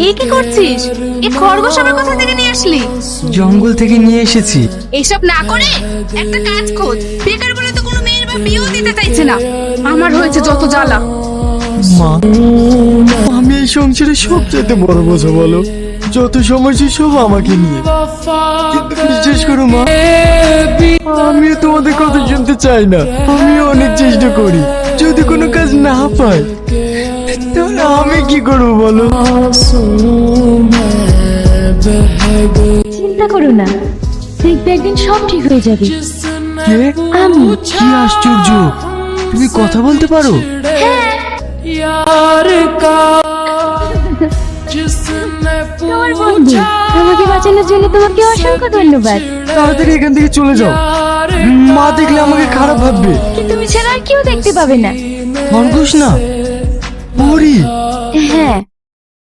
এ কি করছিস? এই খরগোশ আবার কোথা থেকে নিয়ে আসলি? জঙ্গল থেকে নিয়ে এসেছি। এইসব না করে একটা কাজ খোঁজ। বেকার বলে তো কোনো মেয়ের বা বিয়েও দিতে চাইছে না। আমার হয়েছে যত জ্বালা। মা, আমি এই সংসারে সবচেয়ে বড় বোঝা বলো। যত সমস্যা সব আমাকে নিয়ে। কিন্তু বিশ্বাস করো মা, আমিও তোমাদের কথা শুনতে চাই না। আমিও অনেক চেষ্টা করি, যদি কোনো কাজ না পাই তাহলে আমি কি করবো বলো? চিন্তা করো না, দেখবে একদিন সব ঠিক হয়ে যাবে। কে? আমি। কি আশ্চর্য, তুমি কথা বলতে পারো? তোমার বন্ধু আমাকে বাঁচানোর জন্য তোমাকে অসংখ্য ধন্যবাদ। তাড়াতাড়ি এখান থেকে চলে যাও, মা দেখলে আমাকে খারাপ ভাববে। কিন্তু তুমি ছাড়া আর কেউ দেখতে পাবে না। খরগোশ না, পরি। হ্যাঁ,